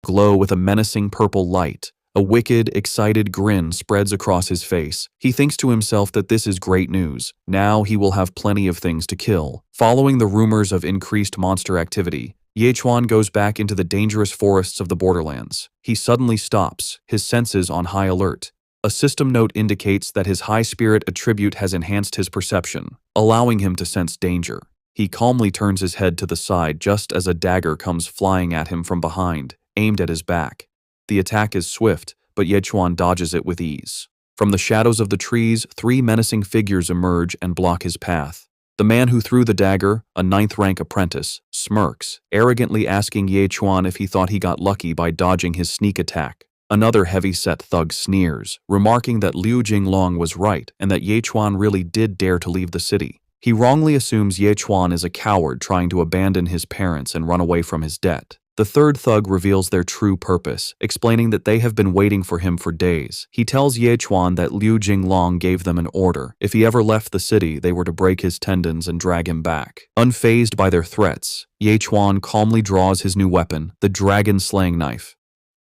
glow with a menacing purple light. A wicked, excited grin spreads across his face. He thinks to himself that this is great news. Now he will have plenty of things to kill. Following the rumors of increased monster activity, Yechuan goes back into the dangerous forests of the borderlands. He suddenly stops, his senses on high alert. A system note indicates that his high spirit attribute has enhanced his perception, allowing him to sense danger. He calmly turns his head to the side just as a dagger comes flying at him from behind, aimed at his back. The attack is swift, but Yechuan dodges it with ease. From the shadows of the trees, 3 menacing figures emerge and block his path. The man who threw the dagger, a 9th-rank apprentice, smirks, arrogantly asking Yechuan if he thought he got lucky by dodging his sneak attack. Another heavy-set thug sneers, remarking that Liu Jinglong was right and that Yechuan really did dare to leave the city. He wrongly assumes Yechuan is a coward trying to abandon his parents and run away from his debt. The 3rd thug reveals their true purpose, explaining that they have been waiting for him for days. He tells Yechuan that Liu Jinglong gave them an order. If he ever left the city, they were to break his tendons and drag him back. Unfazed by their threats, Yechuan calmly draws his new weapon, the dragon-slaying knife.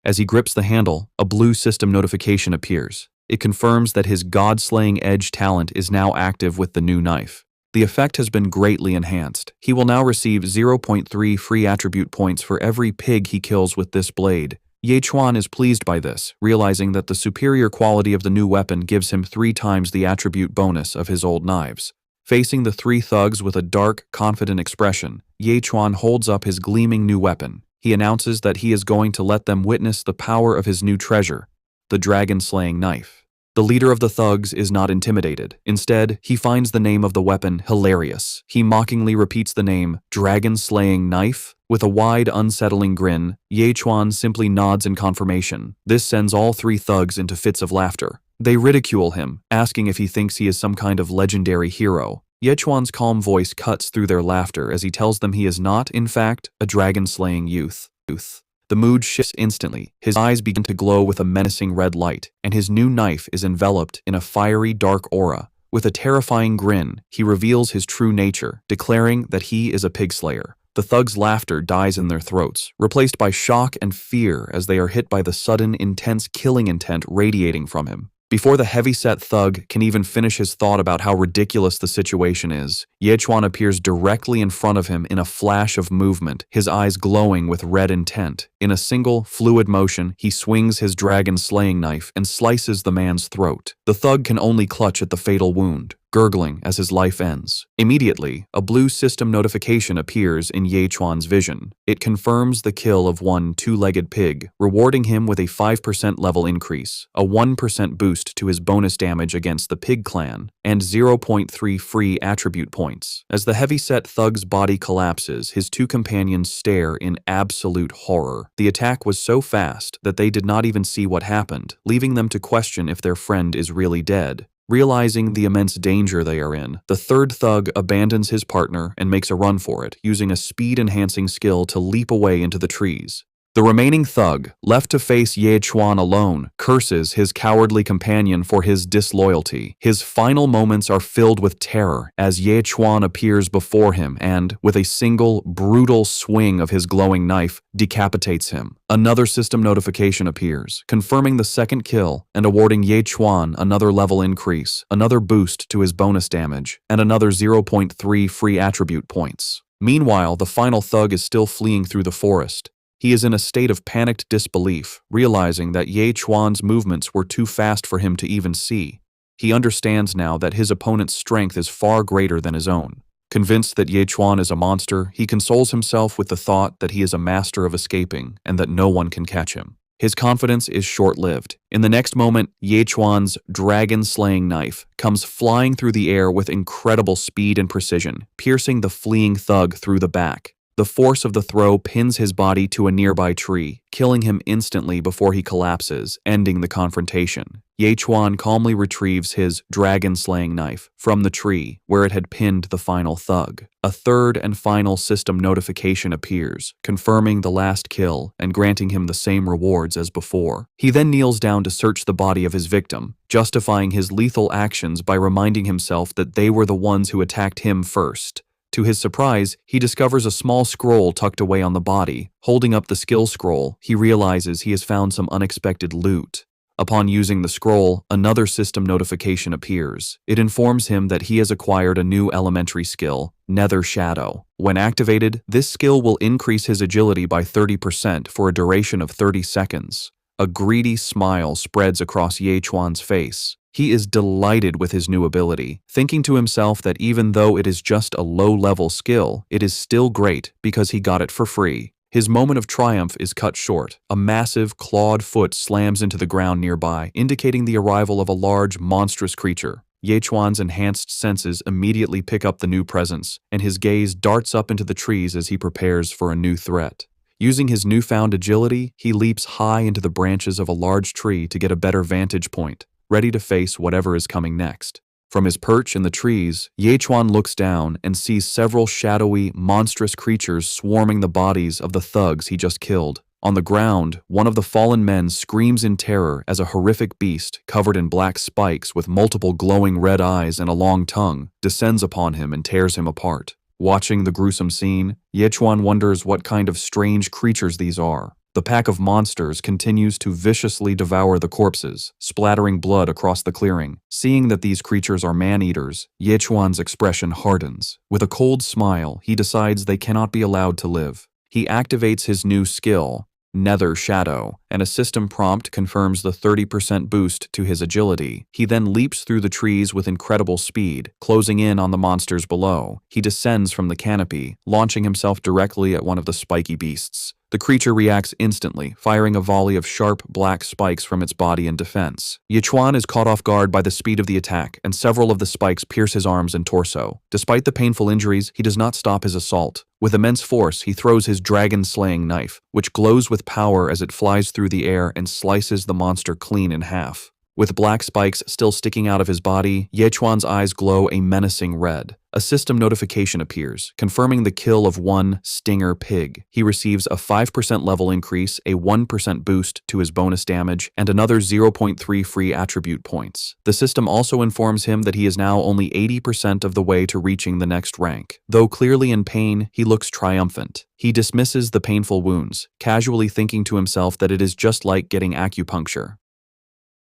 As he grips the handle, a blue system notification appears. It confirms that his god-slaying edge talent is now active with the new knife. The effect has been greatly enhanced. He will now receive 0.3 free attribute points for every pig he kills with this blade. Yechuan is pleased by this, realizing that the superior quality of the new weapon gives him 3 times the attribute bonus of his old knives. Facing the 3 thugs with a dark, confident expression, Yechuan holds up his gleaming new weapon. He announces that he is going to let them witness the power of his new treasure, the dragon-slaying knife. The leader of the thugs is not intimidated. Instead, he finds the name of the weapon hilarious. He mockingly repeats the name, dragon-slaying knife. With a wide, unsettling grin, Yechuan simply nods in confirmation. This sends all 3 thugs into fits of laughter. They ridicule him, asking if he thinks he is some kind of legendary hero. Yechuan's calm voice cuts through their laughter as he tells them he is not, in fact, a dragon-slaying youth. The mood shifts instantly. His eyes begin to glow with a menacing red light, and his new knife is enveloped in a fiery, dark aura. With a terrifying grin, he reveals his true nature, declaring that he is a pig slayer. The thugs' laughter dies in their throats, replaced by shock and fear as they are hit by the sudden, intense killing intent radiating from him. Before the heavy-set thug can even finish his thought about how ridiculous the situation is, Yechuan appears directly in front of him in a flash of movement, his eyes glowing with red intent. In a single, fluid motion, he swings his dragon-slaying knife and slices the man's throat. The thug can only clutch at the fatal wound, gurgling as his life ends. Immediately, a blue system notification appears in Yechuan's vision. It confirms the kill of one 2-legged pig, rewarding him with a 5% level increase, a 1% boost to his bonus damage against the pig clan, and 0.3 free attribute points. As the heavy-set thug's body collapses, his 2 companions stare in absolute horror. The attack was so fast that they did not even see what happened, leaving them to question if their friend is really dead. Realizing the immense danger they are in, the 3rd thug abandons his partner and makes a run for it, using a speed-enhancing skill to leap away into the trees. The remaining thug, left to face Yechuan alone, curses his cowardly companion for his disloyalty. His final moments are filled with terror as Yechuan appears before him and, with a single, brutal swing of his glowing knife, decapitates him. Another system notification appears, confirming the 2nd kill and awarding Yechuan another level increase, another boost to his bonus damage, and another 0.3 free attribute points. Meanwhile, the final thug is still fleeing through the forest. He is in a state of panicked disbelief, realizing that Yechuan's movements were too fast for him to even see. He understands now that his opponent's strength is far greater than his own. Convinced that Yechuan is a monster, he consoles himself with the thought that he is a master of escaping and that no one can catch him. His confidence is short-lived. In the next moment, Yechuan's dragon-slaying knife comes flying through the air with incredible speed and precision, piercing the fleeing thug through the back. The force of the throw pins his body to a nearby tree, killing him instantly before he collapses, ending the confrontation. Yechuan calmly retrieves his dragon-slaying knife from the tree where it had pinned the final thug. A 3rd and final system notification appears, confirming the last kill and granting him the same rewards as before. He then kneels down to search the body of his victim, justifying his lethal actions by reminding himself that they were the ones who attacked him first. To his surprise, he discovers a small scroll tucked away on the body. Holding up the skill scroll, he realizes he has found some unexpected loot. Upon using the scroll, another system notification appears. It informs him that he has acquired a new elementary skill, Nether Shadow. When activated, this skill will increase his agility by 30% for a duration of 30 seconds. A greedy smile spreads across Yechuan's face. He is delighted with his new ability, thinking to himself that even though it is just a low-level skill, it is still great because he got it for free. His moment of triumph is cut short. A massive, clawed foot slams into the ground nearby, indicating the arrival of a large, monstrous creature. Yechuan's enhanced senses immediately pick up the new presence, and his gaze darts up into the trees as he prepares for a new threat. Using his newfound agility, he leaps high into the branches of a large tree to get a better vantage point, ready to face whatever is coming next. From his perch in the trees, Yechuan looks down and sees several shadowy, monstrous creatures swarming the bodies of the thugs he just killed. On the ground, one of the fallen men screams in terror as a horrific beast, covered in black spikes with multiple glowing red eyes and a long tongue, descends upon him and tears him apart. Watching the gruesome scene, Yechuan wonders what kind of strange creatures these are. The pack of monsters continues to viciously devour the corpses, splattering blood across the clearing. Seeing that these creatures are man-eaters, Yechuan's expression hardens. With a cold smile, he decides they cannot be allowed to live. He activates his new skill, Nether Shadow, and a system prompt confirms the 30% boost to his agility. He then leaps through the trees with incredible speed, closing in on the monsters below. He descends from the canopy, launching himself directly at one of the spiky beasts. The creature reacts instantly, firing a volley of sharp, black spikes from its body in defense. Yechuan is caught off guard by the speed of the attack, and several of the spikes pierce his arms and torso. Despite the painful injuries, he does not stop his assault. With immense force, he throws his dragon-slaying knife, which glows with power as it flies through the air and slices the monster clean in half. With black spikes still sticking out of his body, Yechuan's eyes glow a menacing red. A system notification appears, confirming the kill of one Stinger Pig. He receives a 5% level increase, a 1% boost to his bonus damage, and another 0.3 free attribute points. The system also informs him that he is now only 80% of the way to reaching the next rank. Though clearly in pain, he looks triumphant. He dismisses the painful wounds, casually thinking to himself that it is just like getting acupuncture.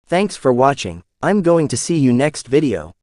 Thanks for watching. I'm going to see you next video.